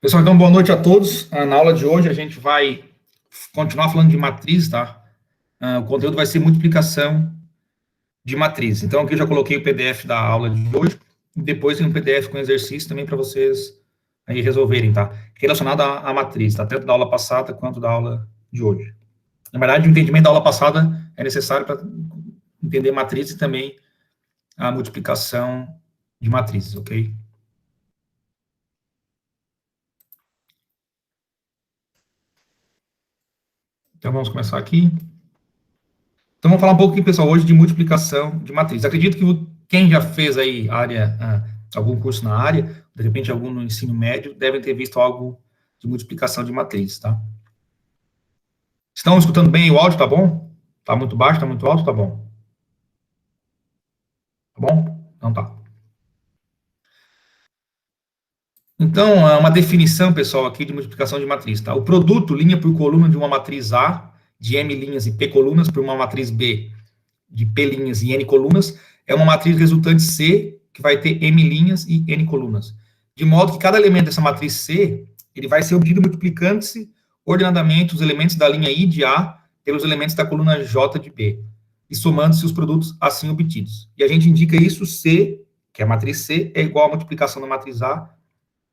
Pessoal, então, boa noite a todos. Na aula de hoje, a gente vai continuar falando de matriz, tá? O conteúdo vai ser multiplicação de matriz. Então, aqui eu já coloquei o PDF da aula de hoje, e depois tem um PDF com exercício também para vocês aí resolverem, tá? Relacionado à matriz, tá? Tanto da aula passada quanto da aula de hoje. Na verdade, o entendimento da aula passada é necessário para entender matriz e também a multiplicação de matrizes, ok? Então, vamos começar aqui. Então, vamos falar um pouco aqui, pessoal, hoje de multiplicação de matriz. Acredito que quem já fez aí algum curso na área, de repente algum no ensino médio, devem ter visto algo de multiplicação de matriz, tá? Estão escutando bem o áudio, tá bom? Tá muito baixo, tá muito alto, tá bom? Tá bom? Então tá. Então, uma definição, pessoal, aqui de multiplicação de matriz, tá? O produto, linha por coluna de uma matriz A, de M linhas e P colunas, por uma matriz B, de P linhas e N colunas, é uma matriz resultante C, que vai ter M linhas e N colunas. De modo que cada elemento dessa matriz C, ele vai ser obtido multiplicando-se ordenadamente os elementos da linha I de A pelos elementos da coluna J de B, e somando-se os produtos assim obtidos. E a gente indica isso, C, que é a matriz C, é igual à multiplicação da matriz A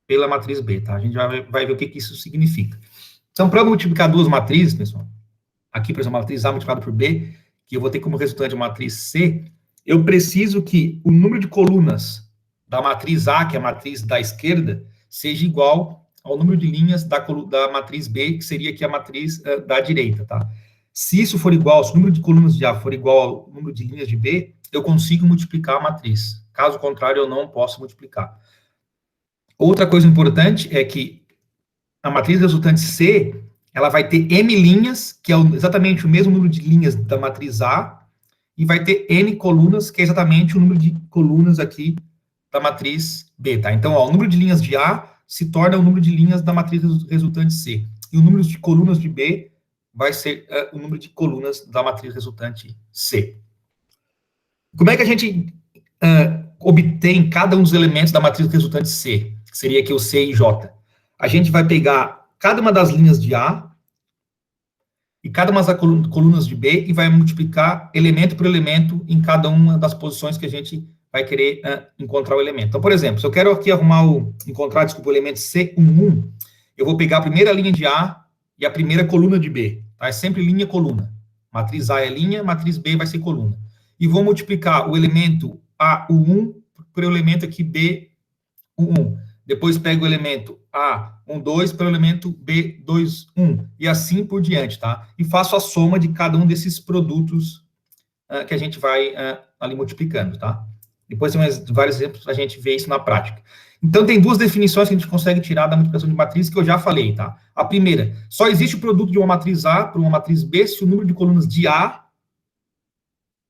pela matriz B, tá? A gente vai ver o que isso significa. Então, para multiplicar duas matrizes, pessoal, aqui, por exemplo, a matriz A multiplicada por B, que eu vou ter como resultante a matriz C, eu preciso que o número de colunas da matriz A, que é a matriz da esquerda, seja igual ao número de linhas da matriz B, que seria aqui a matriz da direita, tá? Se isso for igual, se o número de colunas de A for igual ao número de linhas de B, eu consigo multiplicar a matriz. Caso contrário, eu não posso multiplicar. Outra coisa importante é que a matriz resultante C, ela vai ter M linhas, que é exatamente o mesmo número de linhas da matriz A, e vai ter N colunas, que é exatamente o número de colunas aqui da matriz B, tá? Então, ó, o número de linhas de A se torna o número de linhas da matriz resultante C. E o número de colunas de B vai ser o número de colunas da matriz resultante C. Como é que a gente obtém cada um dos elementos da matriz resultante C? Que seria aqui o C e J. A gente vai pegar cada uma das linhas de A e cada uma das colunas de B e vai multiplicar elemento por elemento em cada uma das posições que a gente vai querer encontrar o elemento. Então, por exemplo, se eu quero aqui encontrar o elemento C11, eu vou pegar a primeira linha de A e a primeira coluna de B. Tá? É sempre linha, coluna. Matriz A é linha, matriz B vai ser coluna. E vou multiplicar o elemento A11 por elemento aqui B11. Depois pego o elemento A12 pelo elemento B21, e assim por diante, tá? E faço a soma de cada um desses produtos que a gente vai ali multiplicando, tá? Depois tem vários exemplos para a gente ver isso na prática. Então, tem duas definições que a gente consegue tirar da multiplicação de matriz que eu já falei, tá? A primeira, só existe o produto de uma matriz A por uma matriz B se o número de colunas de A,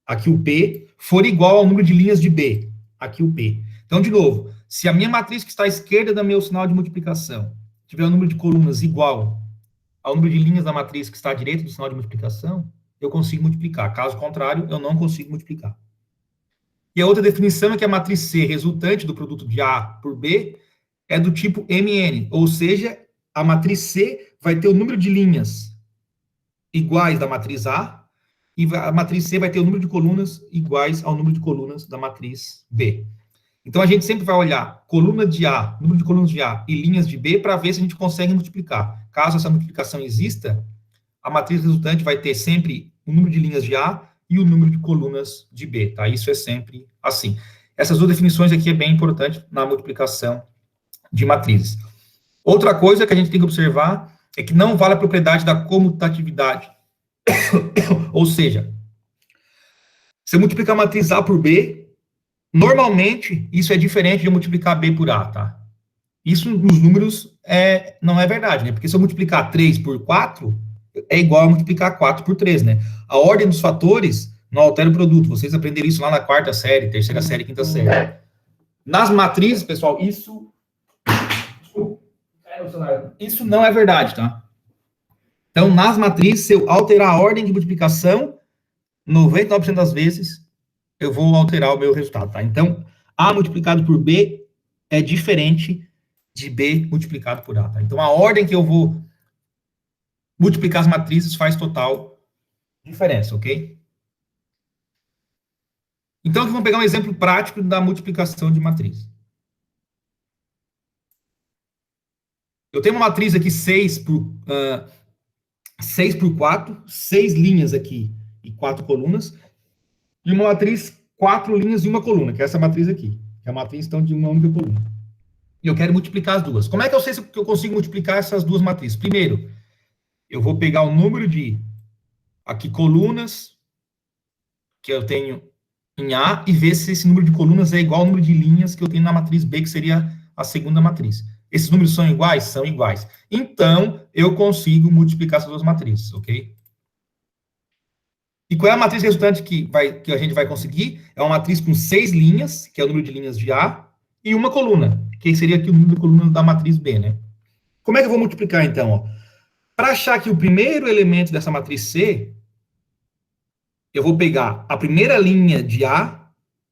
aqui o P, for igual ao número de linhas de B, aqui o P. Então, de novo, se a minha matriz que está à esquerda do meu sinal de multiplicação tiver o número de colunas igual ao número de linhas da matriz que está à direita do sinal de multiplicação, eu consigo multiplicar. Caso contrário, eu não consigo multiplicar. E a outra definição é que a matriz C, resultante do produto de A por B, é do tipo MN, ou seja, a matriz C vai ter o número de linhas iguais da matriz A, e a matriz C vai ter o número de colunas iguais ao número de colunas da matriz B. Então, a gente sempre vai olhar coluna de A, número de colunas de A e linhas de B para ver se a gente consegue multiplicar. Caso essa multiplicação exista, a matriz resultante vai ter sempre o número de linhas de A e o número de colunas de B, tá? Isso é sempre assim. Essas duas definições aqui é bem importante na multiplicação de matrizes. Outra coisa que a gente tem que observar é que não vale a propriedade da comutatividade. Ou seja, se eu multiplicar a matriz A por B, normalmente, isso é diferente de multiplicar B por A, tá? Isso nos números não é verdade, né? Porque se eu multiplicar 3 por 4, é igual a multiplicar 4 por 3, né? A ordem dos fatores não altera o produto. Vocês aprenderam isso lá na quarta série, terceira série, quinta série. Nas matrizes, pessoal, isso não é verdade, tá? Então, nas matrizes, se eu alterar a ordem de multiplicação, 99% das vezes, eu vou alterar o meu resultado, tá? Então, A multiplicado por B é diferente de B multiplicado por A, tá? Então, a ordem que eu vou multiplicar as matrizes faz total diferença, ok? Então, aqui vamos pegar um exemplo prático da multiplicação de matriz. Eu tenho uma matriz aqui 6 por 4, 6 linhas aqui e 4 colunas, e uma matriz 4 linhas e uma coluna, que é essa matriz aqui, que é a matriz, então, de uma única coluna. E eu quero multiplicar as duas. Como é que eu sei que eu consigo multiplicar essas duas matrizes? Primeiro, eu vou pegar o número de, aqui, colunas que eu tenho em A e ver se esse número de colunas é igual ao número de linhas que eu tenho na matriz B, que seria a segunda matriz. Esses números são iguais? São iguais. Então, eu consigo multiplicar essas duas matrizes, ok? E qual é a matriz resultante que a gente vai conseguir? É uma matriz com 6 linhas, que é o número de linhas de A, e uma coluna, que seria aqui o número de colunas da matriz B, né? Como é que eu vou multiplicar, então? Para achar que o primeiro elemento dessa matriz C, eu vou pegar a primeira linha de A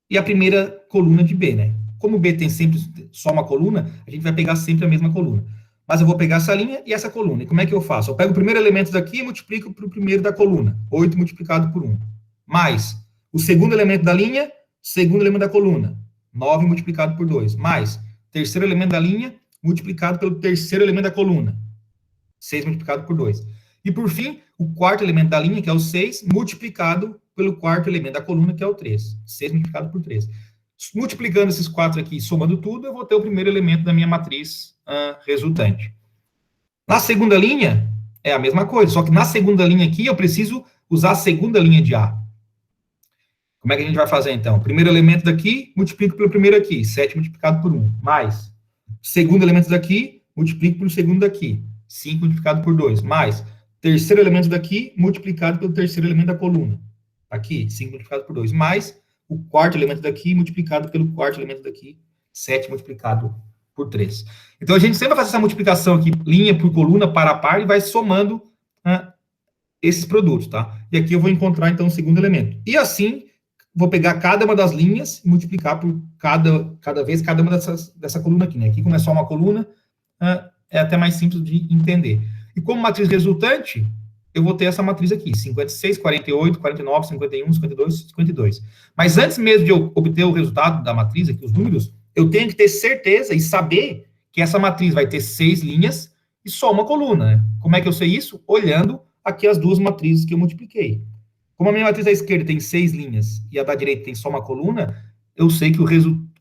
e a primeira coluna de B, né? Como B tem sempre só uma coluna, a gente vai pegar sempre a mesma coluna. Mas eu vou pegar essa linha e essa coluna. E como é que eu faço? Eu pego o primeiro elemento daqui e multiplico para o primeiro da coluna. 8 multiplicado por 1. Mais o segundo elemento da linha, segundo elemento da coluna. 9 multiplicado por 2. Mais terceiro elemento da linha, multiplicado pelo terceiro elemento da coluna. 6 multiplicado por 2. E, por fim, o quarto elemento da linha, que é o 6, multiplicado pelo quarto elemento da coluna, que é o 3. 6 multiplicado por 3. Multiplicando esses 4 aqui, somando tudo, eu vou ter o primeiro elemento da minha matriz resultante. Na segunda linha, é a mesma coisa, só que na segunda linha aqui, eu preciso usar a segunda linha de A. Como é que a gente vai fazer, então? O primeiro elemento daqui, multiplico pelo primeiro aqui, 7 multiplicado por 1. Mais, segundo elemento daqui, multiplico pelo segundo daqui, 5 multiplicado por 2. Mais, terceiro elemento daqui, multiplicado pelo terceiro elemento da coluna. Aqui, 5 multiplicado por 2. Mais, o quarto elemento daqui, multiplicado pelo quarto elemento daqui, 7 multiplicado por 3. Então, a gente sempre vai fazer essa multiplicação aqui, linha por coluna, par a par, e vai somando esses produtos, tá? E aqui eu vou encontrar, então, o segundo elemento. E assim, vou pegar cada uma das linhas e multiplicar por cada vez cada uma dessa coluna aqui, né? Aqui, como é só uma coluna, é até mais simples de entender. E como matriz resultante, eu vou ter essa matriz aqui, 56, 48, 49, 51, 52, 52. Mas antes mesmo de eu obter o resultado da matriz, aqui, os números, eu tenho que ter certeza e saber que essa matriz vai ter 6 linhas e só uma coluna, né? Como é que eu sei isso? Olhando aqui as duas matrizes que eu multipliquei. Como a minha matriz da esquerda tem 6 linhas e a da direita tem só uma coluna, eu sei que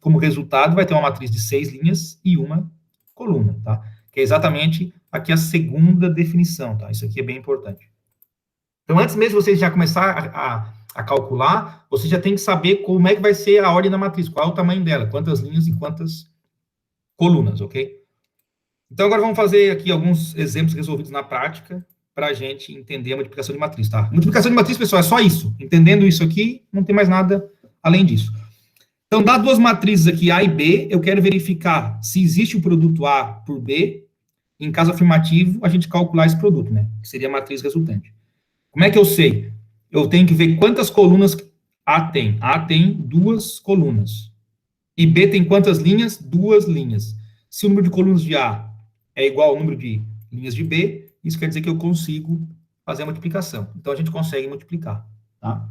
como resultado vai ter uma matriz de 6 linhas e uma coluna, tá? Que é exatamente aqui a segunda definição, tá? Isso aqui é bem importante. Então, antes mesmo de você já começar a calcular, você já tem que saber como é que vai ser a ordem da matriz, qual é o tamanho dela, quantas linhas e quantas colunas, ok? Então, agora vamos fazer aqui alguns exemplos resolvidos na prática para a gente entender a multiplicação de matriz, tá? Multiplicação de matriz, pessoal, é só isso. Entendendo isso aqui, não tem mais nada além disso. Então, das duas matrizes aqui, A e B, eu quero verificar se existe o produto A por B. Em caso afirmativo, a gente calcular esse produto, né? Que seria a matriz resultante. Como é que eu sei? Eu tenho que ver quantas colunas A tem. A tem 2 colunas. E B tem quantas linhas? 2 linhas. Se o número de colunas de A é igual ao número de linhas de B, isso quer dizer que eu consigo fazer a multiplicação. Então, a gente consegue multiplicar, tá?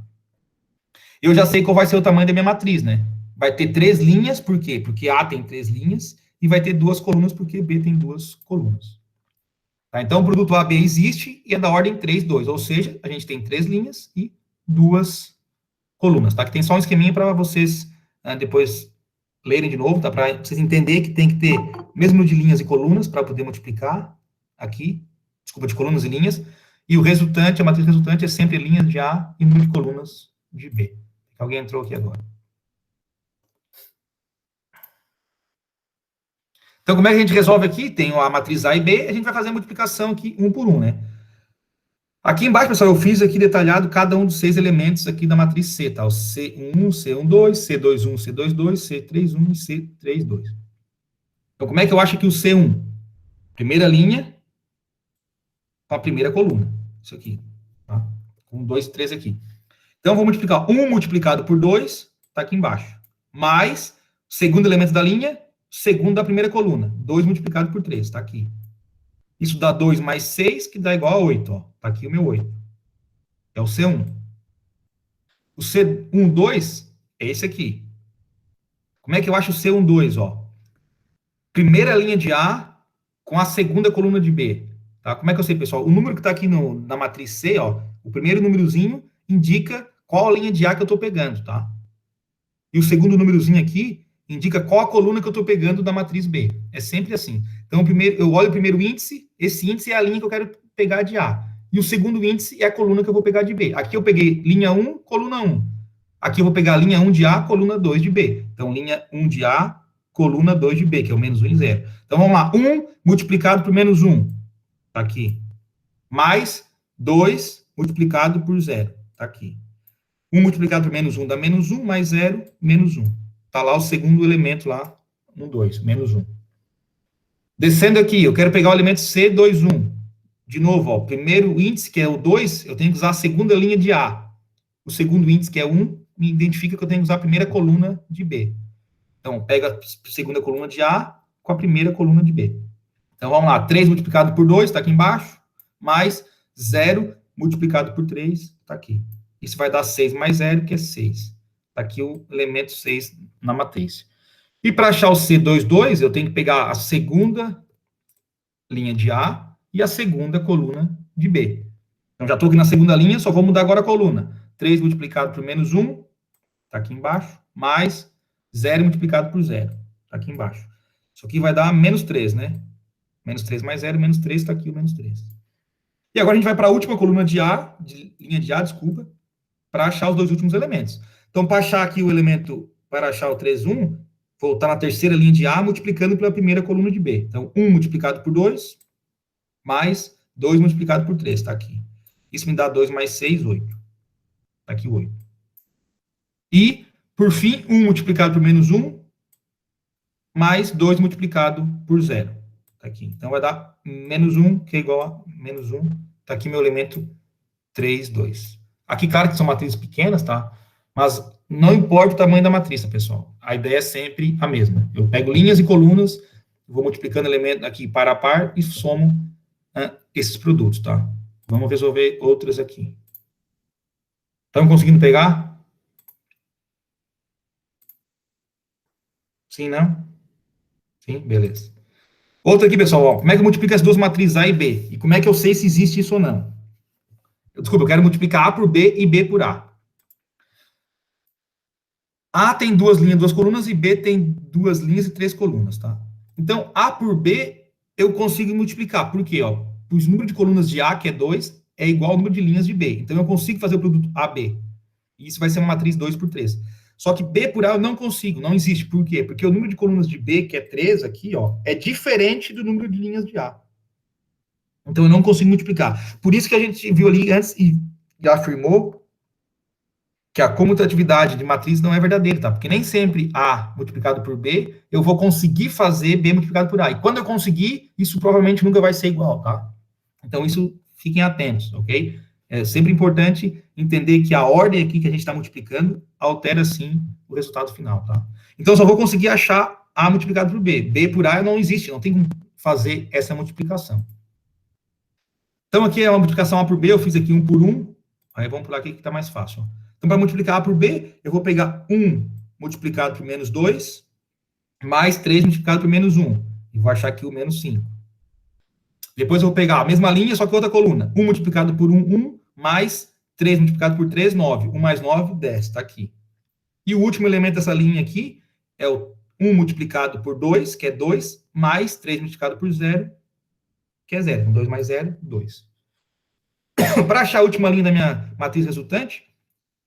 Eu já sei qual vai ser o tamanho da minha matriz, né? Vai ter 3 linhas, por quê? Porque A tem 3 linhas, e vai ter 2 colunas, porque B tem 2 colunas. Tá? Então, o produto AB existe e é da ordem 3, 2, ou seja, a gente tem 3 linhas e 2 colunas, tá? Que tem só um esqueminha para vocês depois lerem de novo, tá? Para vocês entenderem que tem que ter mesmo de linhas e colunas para poder multiplicar aqui, desculpa, de colunas e linhas, e o resultante, a matriz resultante é sempre linhas de A e número de colunas de B. Alguém entrou aqui agora. Então, como é que a gente resolve aqui? Tem a matriz A e B, a gente vai fazer a multiplicação aqui, um por um, né? Aqui embaixo, pessoal, eu fiz aqui detalhado cada um dos 6 elementos aqui da matriz C, tá? O C1, C12, C21, C22, C31 e C32. Então, como é que eu acho aqui o C1? Primeira linha com a primeira coluna. Isso aqui, tá? Com 2, 3 aqui. Então, eu vou multiplicar 1 multiplicado por 2, tá aqui embaixo. Mais, segundo elemento da linha, segundo da primeira coluna. 2 multiplicado por 3, tá aqui. Isso dá 2 mais 6, que dá igual a 8, ó. Tá aqui o meu 8. É o C1. O C12 é esse aqui. Como é que eu acho o C12, ó? Primeira linha de A com a segunda coluna de B. Tá? Como é que eu sei, pessoal? O número que está aqui na matriz C, ó, o primeiro númerozinho indica qual a linha de A que eu estou pegando, tá? E o segundo númerozinho aqui indica qual a coluna que eu estou pegando da matriz B. É sempre assim. Então, eu olho o primeiro índice, esse índice é a linha que eu quero pegar de A. E o segundo índice é a coluna que eu vou pegar de B. Aqui eu peguei linha 1, coluna 1. Aqui eu vou pegar a linha 1 de A, coluna 2 de B. Então, linha 1 de A, coluna 2 de B, que é o menos 1 e 0. Então, vamos lá. 1 multiplicado por menos 1. Tá aqui. Mais 2 multiplicado por 0. Tá aqui. 1 multiplicado por menos 1 dá menos 1, mais 0, menos 1. Tá lá o segundo elemento lá, no 2, menos 1. Descendo aqui, eu quero pegar o elemento C21. De novo, ó, primeiro índice, que é o 2, eu tenho que usar a segunda linha de A. O segundo índice, que é 1, me identifica que eu tenho que usar a primeira coluna de B. Então, pega a segunda coluna de A com a primeira coluna de B. Então, vamos lá. 3 multiplicado por 2, está aqui embaixo, mais 0 multiplicado por 3, está aqui. Isso vai dar 6 mais 0, que é 6. Está aqui o elemento 6 na matriz. E para achar o C22, eu tenho que pegar a segunda linha de A e a segunda coluna de B. Então, já estou aqui na segunda linha, só vou mudar agora a coluna. 3 multiplicado por menos 1, está aqui embaixo, mais 0 multiplicado por 0, está aqui embaixo. Isso aqui vai dar menos 3, né? Menos 3 mais 0, menos 3, está aqui o menos 3. E agora a gente vai para a última coluna de A, linha de A, desculpa, para achar os dois últimos elementos. Então, para achar aqui o elemento, para achar o 3, 1, voltar na terceira linha de A, multiplicando pela primeira coluna de B. Então, 1 multiplicado por 2, mais 2 multiplicado por 3, está aqui. Isso me dá 2 mais 6, 8. Está aqui o 8. E, por fim, 1 multiplicado por menos 1, mais 2 multiplicado por 0. Está aqui. Então, vai dar menos 1, que é igual a menos 1. Está aqui meu elemento 3, 2. Aqui, claro que são matrizes pequenas, tá? Mas não importa o tamanho da matriz, pessoal. A ideia é sempre a mesma. Eu pego linhas e colunas, vou multiplicando elementos aqui par a par e somo esses produtos, tá? Vamos resolver outras aqui. Estão conseguindo pegar? Sim, não? Sim, beleza. Outra aqui, pessoal, ó, como é que eu multiplico as duas matrizes A e B? E como é que eu sei se existe isso ou não? Desculpa, eu quero multiplicar A por B e B por A. A tem duas linhas, duas colunas, e B tem duas linhas e três colunas, tá? Então, A por B, eu consigo multiplicar. Por quê? Ó, o número de colunas de A, que é 2, é igual ao número de linhas de B. Então, eu consigo fazer o produto AB. E isso vai ser uma matriz 2 por 3. Só que B por A eu não consigo, não existe. Por quê? Porque o número de colunas de B, que é 3 aqui, ó, é diferente do número de linhas de A. Então, eu não consigo multiplicar. Por isso que a gente viu ali antes e já afirmou que a comutatividade de matriz não é verdadeira, tá? Porque nem sempre A multiplicado por B, eu vou conseguir fazer B multiplicado por A. E quando eu conseguir, isso provavelmente nunca vai ser igual, tá? Então, isso, fiquem atentos, ok? É sempre importante entender que a ordem aqui que a gente está multiplicando altera, sim, o resultado final, tá? Então, eu só vou conseguir achar A multiplicado por B. B por A não existe, não tem como fazer essa multiplicação. Então, aqui é uma multiplicação A por B, eu fiz aqui 1 por 1. Aí, vamos pular aqui que está mais fácil, ó. Então, para multiplicar A por B, eu vou pegar 1 multiplicado por menos 2, mais 3 multiplicado por menos 1. E vou achar aqui o menos 5. Depois eu vou pegar a mesma linha, só que outra coluna. 1 multiplicado por 1, 1, mais 3 multiplicado por 3, 9. 1 mais 9, 10. Está aqui. E o último elemento dessa linha aqui é o 1 multiplicado por 2, que é 2, mais 3 multiplicado por 0, que é 0. 2 mais 0, 2. Para achar a última linha da minha matriz resultante,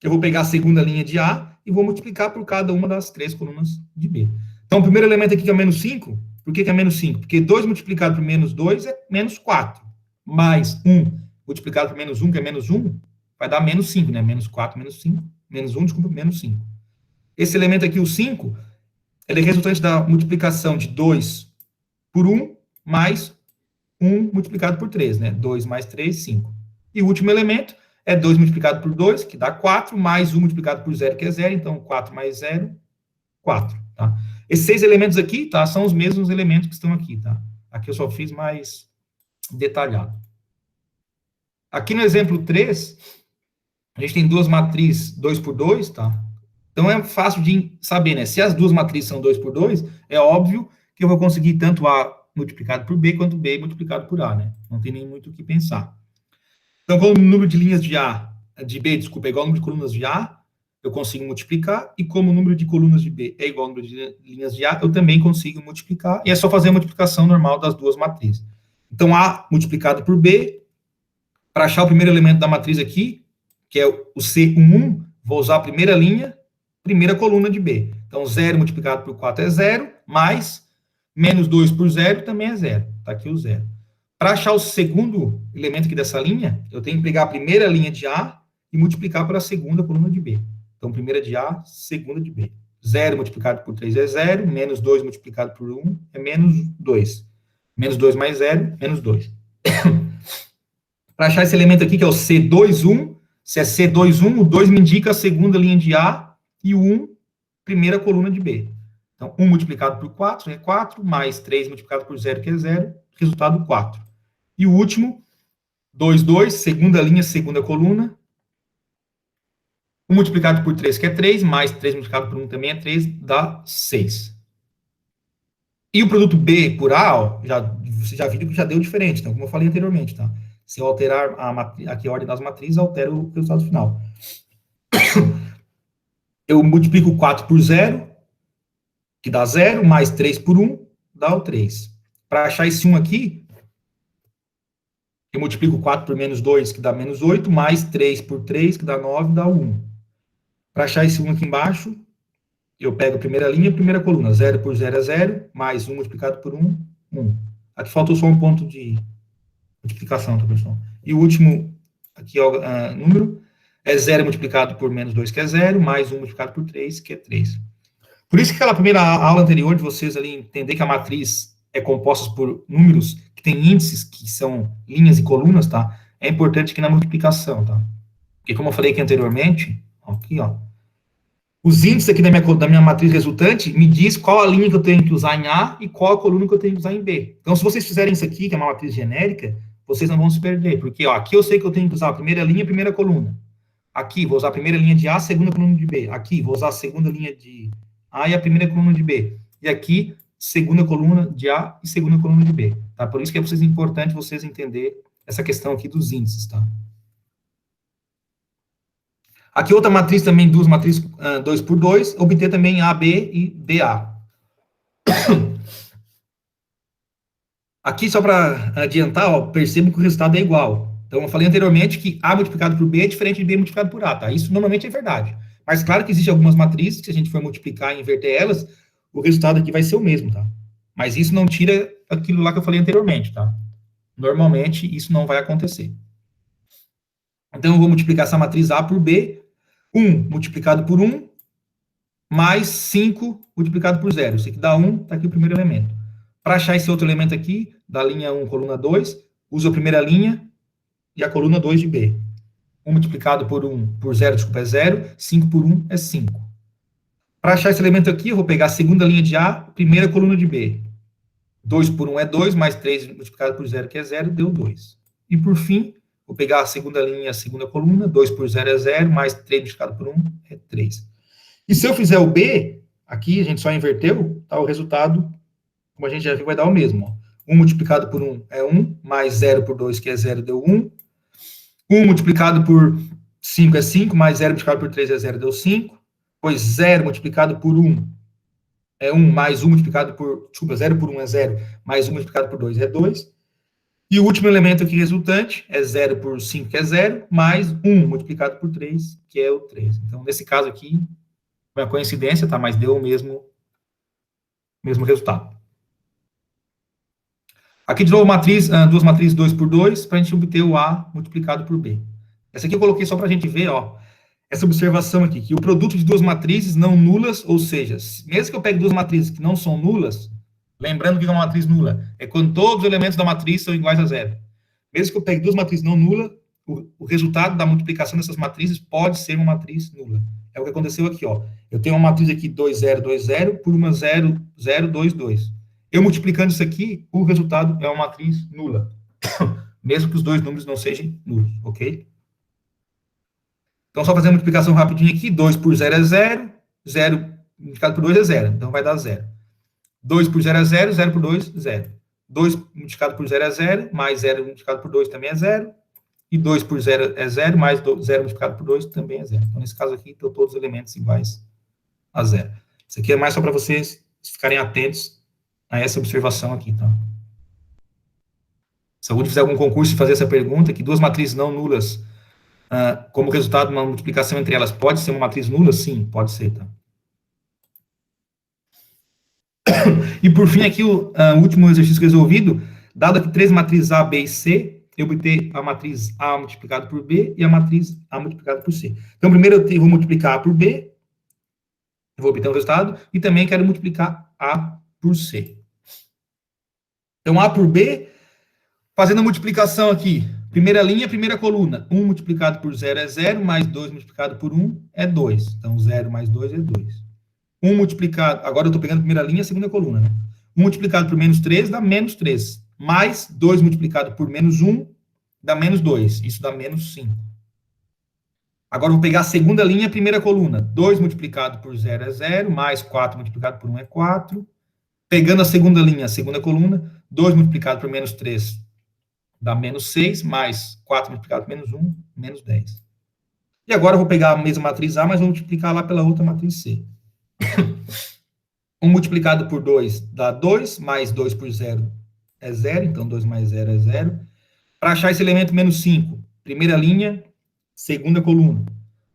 eu vou pegar a segunda linha de A e vou multiplicar por cada uma das três colunas de B. Então, o primeiro elemento aqui que é menos 5. Por que é menos 5? Porque 2 multiplicado por menos 2 é menos 4. Mais 1 multiplicado por menos 1, que é menos 1, vai dar menos 5, né? Menos 4, menos 5. Menos 1, desculpa, menos 5. Esse elemento aqui, o 5, ele é resultante da multiplicação de 2 por 1, mais 1 multiplicado por 3, né? 2 mais 3, 5. E o último elemento é 2 multiplicado por 2, que dá 4, mais 1 multiplicado por 0, que é 0. Então, 4 mais 0, 4. Tá? Esses 6 elementos aqui, tá, são os mesmos elementos que estão aqui, tá? Aqui eu só fiz mais detalhado. Aqui no exemplo 3, a gente tem duas matrizes 2 por 2, tá? Então é fácil de saber, né? Se as duas matrizes são 2 por 2, é óbvio que eu vou conseguir tanto A multiplicado por B quanto B multiplicado por A, né? Não tem nem muito o que pensar. Então, como o número de linhas de B, desculpa, é igual ao número de colunas de A, eu consigo multiplicar, e como o número de colunas de B é igual ao número de linhas de A, eu também consigo multiplicar, e é só fazer a multiplicação normal das duas matrizes. Então, A multiplicado por B, para achar o primeiro elemento da matriz aqui, que é o C11, vou usar a primeira linha, primeira coluna de B. Então, 0 multiplicado por 4 é 0, mais menos 2 por 0 também é 0. Está aqui o 0. Para achar o segundo elemento aqui dessa linha, eu tenho que pegar a primeira linha de A e multiplicar pela segunda coluna de B. Então, primeira de A, segunda de B. 0 multiplicado por 3 é 0, menos 2 multiplicado por 1 é menos 2. Menos 2 mais 0, menos 2. Para achar esse elemento aqui, que é o C21, se é C21, o 2 me indica a segunda linha de A e o 1, primeira coluna de B. Então, 1 multiplicado por 4 é 4, mais 3 multiplicado por 0, que é 0, resultado 4. E o último, 2, 2, segunda linha, segunda coluna. 1 multiplicado por 3, que é 3, mais 3 multiplicado por 1 também é 3, dá 6. E o produto B por A, ó, você já viu que já deu diferente, então, como eu falei anteriormente, tá? Se eu alterar aqui a ordem das matrizes, altera o resultado final. Eu multiplico 4 por 0, que dá 0, mais 3 por 1, dá o 3. Para achar esse 1 aqui, eu multiplico 4 por menos 2, que dá menos 8, mais 3 por 3, que dá 9, dá 1. Para achar esse 1 aqui embaixo, eu pego a primeira linha e a primeira coluna. 0 por 0 é 0, mais 1 multiplicado por 1, 1. Aqui faltou só um ponto de multiplicação, tá, pessoal? E o último, aqui é o número, é 0 multiplicado por menos 2, que é 0, mais 1 multiplicado por 3, que é 3. Por isso que aquela primeira aula anterior de vocês ali entender que a matriz é composta por números que tem índices, que são linhas e colunas, tá? É importante aqui na multiplicação, tá? Porque como eu falei aqui anteriormente, aqui, ó, os índices aqui da minha matriz resultante me diz qual a linha que eu tenho que usar em A e qual a coluna que eu tenho que usar em B. Então, se vocês fizerem isso aqui, que é uma matriz genérica, vocês não vão se perder, porque, ó, aqui eu sei que eu tenho que usar a primeira linha e a primeira coluna. Aqui, vou usar a primeira linha de A, a segunda coluna de B. Aqui, vou usar a segunda linha de A e a primeira coluna de B. E aqui, segunda coluna de A e segunda coluna de B. Tá? Por isso que é importante vocês entenderem essa questão aqui dos índices, tá? Aqui outra matriz também, duas matrizes 2 por 2, obter também AB e BA. Aqui, só para adiantar, ó, percebam que o resultado é igual. Então, eu falei anteriormente que A multiplicado por B é diferente de B multiplicado por A, tá? Isso normalmente é verdade. Mas claro que existem algumas matrizes que, se a gente for multiplicar e inverter elas, o resultado aqui vai ser o mesmo, tá? Mas isso não tira aquilo lá que eu falei anteriormente, tá? Normalmente, isso não vai acontecer. Então, eu vou multiplicar essa matriz A por B, 1 multiplicado por 1, mais 5 multiplicado por 0. Isso aqui dá 1, está aqui o primeiro elemento. Para achar esse outro elemento aqui, da linha 1, coluna 2, uso a primeira linha e a coluna 2 de B. 1 multiplicado por 0, desculpa, é 0. 5 por 1 é 5. Para achar esse elemento aqui, eu vou pegar a segunda linha de A, primeira coluna de B. 2 por 1 é 2, mais 3 multiplicado por 0, que é 0, deu 2. E por fim, vou pegar a segunda linha, a segunda coluna, 2 por 0 é 0, mais 3 multiplicado por 1 é 3. E se eu fizer o B, aqui a gente só inverteu, tá? O resultado, como a gente já viu, vai dar o mesmo. Ó. 1 multiplicado por 1 é 1, mais 0 por 2, que é 0, deu 1. 1 multiplicado por 5 é 5, mais 0 multiplicado por 3 é 0, deu 5. Pois 0 multiplicado por 1 é 1, mais 1 multiplicado por... Desculpa, 0 por 1 é 0, mais 1 multiplicado por 2 é 2. E o último elemento aqui resultante é 0 por 5, que é 0, mais 1 multiplicado por 3, que é o 3. Então, nesse caso aqui, foi uma coincidência, tá? Mas deu o mesmo resultado. Aqui, de novo, duas matrizes 2 por 2, para a gente obter o A multiplicado por B. Essa aqui eu coloquei só para a gente ver, ó, essa observação aqui, que o produto de duas matrizes não nulas, ou seja, mesmo que eu pegue duas matrizes que não são nulas, lembrando que é uma matriz nula, é quando todos os elementos da matriz são iguais a zero. Mesmo que eu pegue duas matrizes não nulas, o resultado da multiplicação dessas matrizes pode ser uma matriz nula. É o que aconteceu aqui, ó. Eu tenho uma matriz aqui 2, 0, 2, 0 por uma 0, 0, 2, 2. Eu multiplicando isso aqui, o resultado é uma matriz nula. Mesmo que os dois números não sejam nulos, ok? Então, só fazer a multiplicação rapidinho aqui. 2 por 0 é 0. 0 multiplicado por 2 é 0. Então, vai dar 0. 2 por 0 é 0. 0 por 2, 0. 2 multiplicado por 0 é 0. Mais 0 multiplicado por 2 também é 0. E 2 por 0 é 0. Mais 0 multiplicado por 2 também é 0. Então, nesse caso aqui, estão todos os elementos iguais a 0. Isso aqui é mais só para vocês ficarem atentos a essa observação aqui, tá? Se alguém fizer algum concurso e fazer essa pergunta, que duas matrizes não nulas, como resultado de uma multiplicação entre elas, pode ser uma matriz nula? Sim, pode ser, tá? E por fim, aqui o último exercício resolvido, dado que três matrizes A, B e C, eu obter a matriz A multiplicado por B e a matriz A multiplicado por C. Então, primeiro eu vou multiplicar A por B, eu vou obter um resultado, e também quero multiplicar A por C. Então, A por B, fazendo a multiplicação aqui, primeira linha, primeira coluna, 1 multiplicado por 0 é 0, mais 2 multiplicado por 1 é 2. Então, 0 mais 2 é 2. 1 multiplicado, agora eu estou pegando a primeira linha, a segunda coluna, né? 1 multiplicado por menos 3 dá menos 3. Mais 2 multiplicado por menos 1 dá menos 2. Isso dá menos 5. Agora eu vou pegar a segunda linha, a primeira coluna. 2 multiplicado por 0 é 0, mais 4 multiplicado por 1 é 4. Pegando a segunda linha, a segunda coluna, 2 multiplicado por menos 3 dá menos 6, mais 4 multiplicado por menos 1, menos 10. E agora eu vou pegar a mesma matriz A, mas vou multiplicar lá pela outra matriz C. 1 multiplicado por 2 dá 2, mais 2 por 0 é 0, então 2 mais 0 é 0. Para achar esse elemento menos 5, primeira linha, segunda coluna.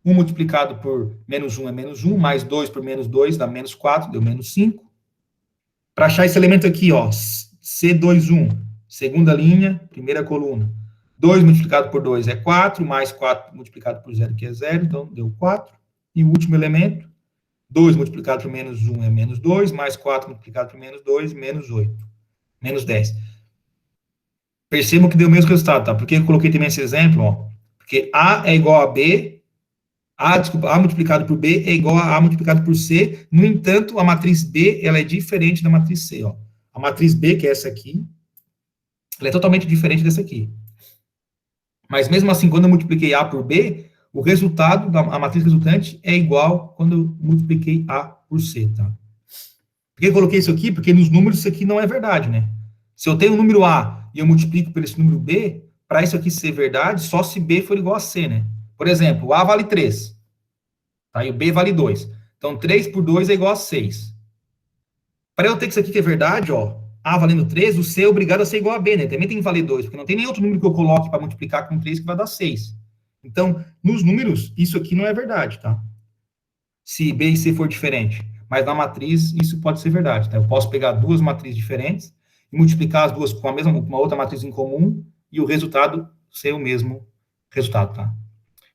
1 multiplicado por menos 1 é menos 1, mais 2 por menos 2 dá menos 4, deu menos 5. Para achar esse elemento aqui, ó, C21, segunda linha, primeira coluna. 2 multiplicado por 2 é 4, mais 4 multiplicado por 0, que é 0, então deu 4. E o último elemento, 2 multiplicado por menos 1 é menos 2, mais 4 multiplicado por menos 2, menos 8. Menos 10. Percebam que deu o mesmo resultado, tá? Por que eu coloquei também esse exemplo, ó? Porque A é igual a B, A multiplicado por B é igual a A multiplicado por C. No entanto, a matriz B, ela é diferente da matriz C, ó. A matriz B, que é essa aqui, ela é totalmente diferente dessa aqui. Mas mesmo assim, quando eu multipliquei A por B, o resultado da matriz resultante é igual quando eu multipliquei A por C, tá? Por que eu coloquei isso aqui? Porque nos números isso aqui não é verdade, né? Se eu tenho o número A e eu multiplico por esse número B, para isso aqui ser verdade, só se B for igual a C, né? Por exemplo, o A vale 3, tá? E o B vale 2. Então, 3 por 2 é igual a 6. Para eu ter que isso aqui que é verdade, ó, A valendo 3, o C é obrigado a ser igual a B, né? Também tem que valer 2, porque não tem nem outro número que eu coloque para multiplicar com 3 que vai dar 6. Então, nos números, isso aqui não é verdade, tá? Se B e C for diferente. Mas na matriz, isso pode ser verdade, tá? Eu posso pegar duas matrizes diferentes e multiplicar as duas com uma outra matriz em comum e o resultado ser o mesmo resultado, tá?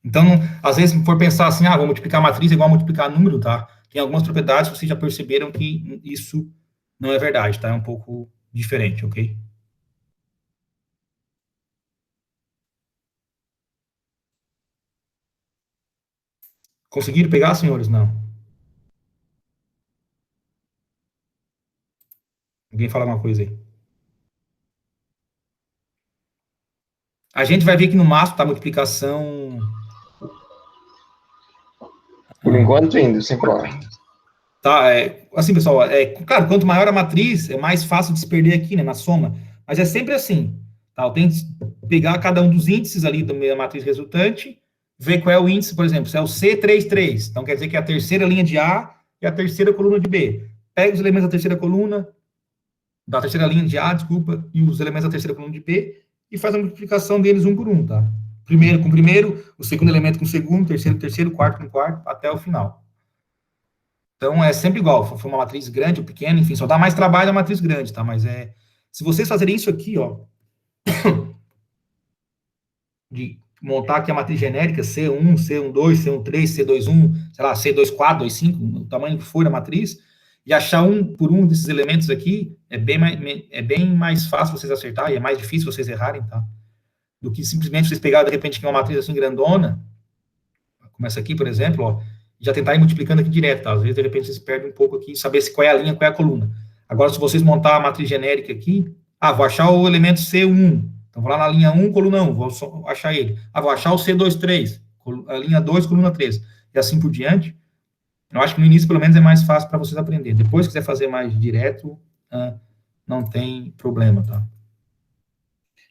Então, às vezes, se for pensar assim, vou multiplicar a matriz igual a multiplicar número, tá? Tem algumas propriedades que vocês já perceberam que isso não é verdade, tá? É um pouco diferente, ok? Conseguiram pegar, senhores? Não. Alguém fala alguma coisa aí? A gente vai ver que no máximo, tá? Multiplicação... Por enquanto, indo, sem problema. Tá, assim, pessoal, claro, quanto maior a matriz, é mais fácil de se perder aqui, né, na soma, mas é sempre assim, tá? Eu tenho que pegar cada um dos índices ali da minha matriz resultante, ver qual é o índice, por exemplo, se é o C33, então quer dizer que é a terceira linha de A e a terceira coluna de B. Pega os elementos da terceira coluna, da terceira linha de A, desculpa, e os elementos da terceira coluna de B, e faz a multiplicação deles um por um, tá? Primeiro com primeiro, o segundo elemento com o segundo, terceiro com terceiro, quarto com quarto, até o final. Então, é sempre igual, se for uma matriz grande ou pequena, enfim, só dá mais trabalho a matriz grande, tá? Mas se vocês fazerem isso aqui, ó, de montar aqui a matriz genérica, C1, C12, C13, C21, sei lá, C24, 25, o tamanho que for a matriz, e achar um por um desses elementos aqui, é bem mais fácil vocês acertarem, é mais difícil vocês errarem, tá? Do que simplesmente vocês pegarem, de repente, aqui uma matriz assim grandona, como essa aqui, por exemplo, ó, já tentar ir multiplicando aqui direto, tá? Às vezes, de repente, vocês perdem um pouco aqui, saber qual é a linha, qual é a coluna. Agora, se vocês montar a matriz genérica aqui, vou achar o elemento C1, então vou lá na linha 1, coluna 1, vou só achar ele. Vou achar o C23, a linha 2, coluna 3, e assim por diante. Eu acho que no início, pelo menos, é mais fácil para vocês aprenderem. Depois, se quiser fazer mais direto, não tem problema, tá?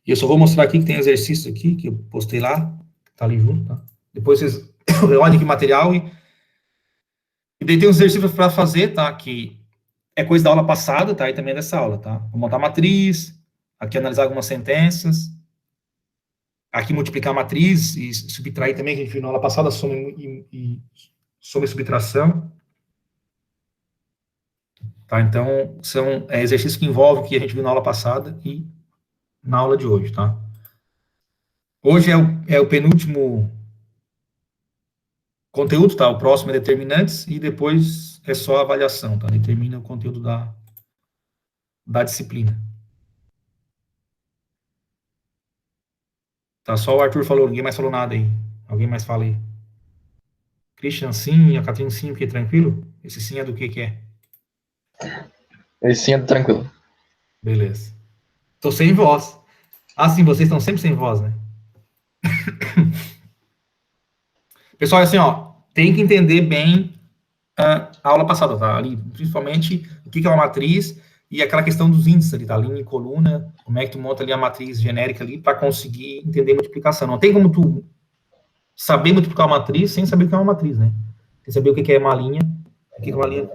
E eu só vou mostrar aqui que tem exercício aqui, que eu postei lá, tá ali junto, tá? Depois vocês olhem aqui o material e daí tem uns exercícios para fazer, tá? Que é coisa da aula passada, tá? E também dessa aula, tá? Vou montar matriz, aqui analisar algumas sentenças, aqui multiplicar a matriz e subtrair também, que a gente viu na aula passada, soma e subtração. Tá? Então, são exercícios que envolvem o que a gente viu na aula passada e na aula de hoje, tá? Hoje é o penúltimo conteúdo, tá? O próximo é determinantes e depois é só avaliação, tá? Determina o conteúdo da disciplina. Tá? Só o Arthur falou, ninguém mais falou nada aí. Alguém mais fala aí? Christian, sim. A Catarina, sim, porque tranquilo? Esse sim é do que é? Esse sim é tranquilo. Beleza. Tô sem voz. Sim, vocês estão sempre sem voz, né? Pessoal, assim, tem que entender bem a aula passada, tá? Ali, principalmente, o que é uma matriz e aquela questão dos índices ali, tá? Linha e coluna, como é que tu monta ali a matriz genérica ali para conseguir entender multiplicação. Não tem como tu saber multiplicar uma matriz sem saber o que é uma matriz, né? Tem que saber o que é uma linha, o que é uma linha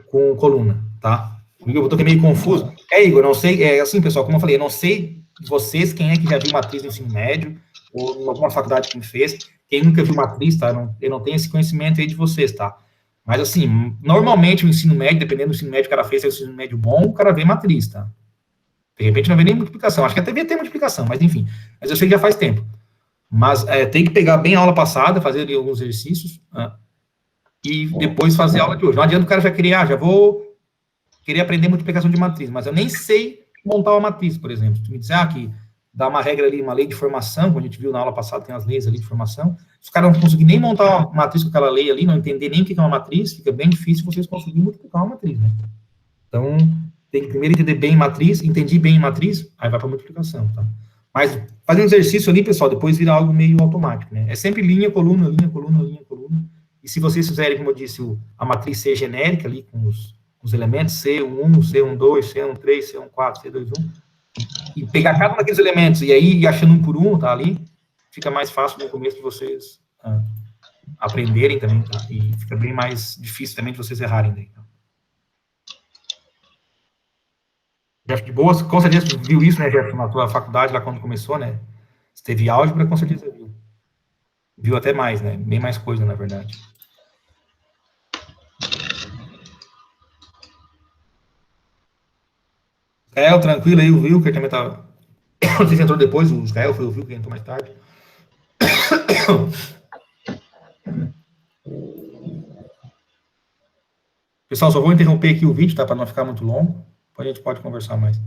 com coluna, tá? Eu tô meio confuso. Igor, não sei, assim, pessoal, como eu falei, eu não sei de vocês quem é que já viu matriz no ensino médio, ou em alguma faculdade que fez, quem nunca viu matriz, tá? Eu não tenho esse conhecimento aí de vocês, tá? Mas, assim, normalmente o ensino médio, dependendo do ensino médio que o cara fez, se é o ensino médio bom, o cara vê matriz, tá? De repente não vê nem multiplicação, acho que até devia ter multiplicação, mas enfim. Mas eu sei que já faz tempo. Mas tem que pegar bem a aula passada, fazer ali alguns exercícios, e depois fazer a aula de hoje. Não adianta o cara já querer, já vou querer aprender multiplicação de matriz, mas eu nem sei montar uma matriz, por exemplo. Se tu me disser que dá uma regra ali, uma lei de formação, como a gente viu na aula passada, tem as leis ali de formação, se o cara não conseguir nem montar uma matriz com aquela lei ali, não entender nem o que é uma matriz, fica bem difícil vocês conseguirem multiplicar uma matriz, né? Então, tem que primeiro entender bem matriz, entendi bem matriz, aí vai para multiplicação, tá? Mas fazer um exercício ali, pessoal, depois vira algo meio automático, né? É sempre linha, coluna, linha, coluna, linha, coluna. E se vocês fizerem, como eu disse, a matriz C genérica ali, com os elementos C1, C12, C13, C14, C21, e pegar cada um daqueles elementos e aí ir achando um por um, tá ali, fica mais fácil no começo de vocês aprenderem também, tá? E fica bem mais difícil também de vocês errarem daí, tá? Jeff de boas, com certeza viu isso, né, Jeff, na tua faculdade lá quando começou, né? Você teve álgebra, com certeza viu. Viu até mais, né? Bem mais coisa, na verdade. Israel, tranquilo aí, o Wilker também tá... Não sei se entrou depois, o Israel foi o Wilker que entrou mais tarde. Pessoal, só vou interromper aqui o vídeo, tá? Para não ficar muito longo. Depois a gente pode conversar mais.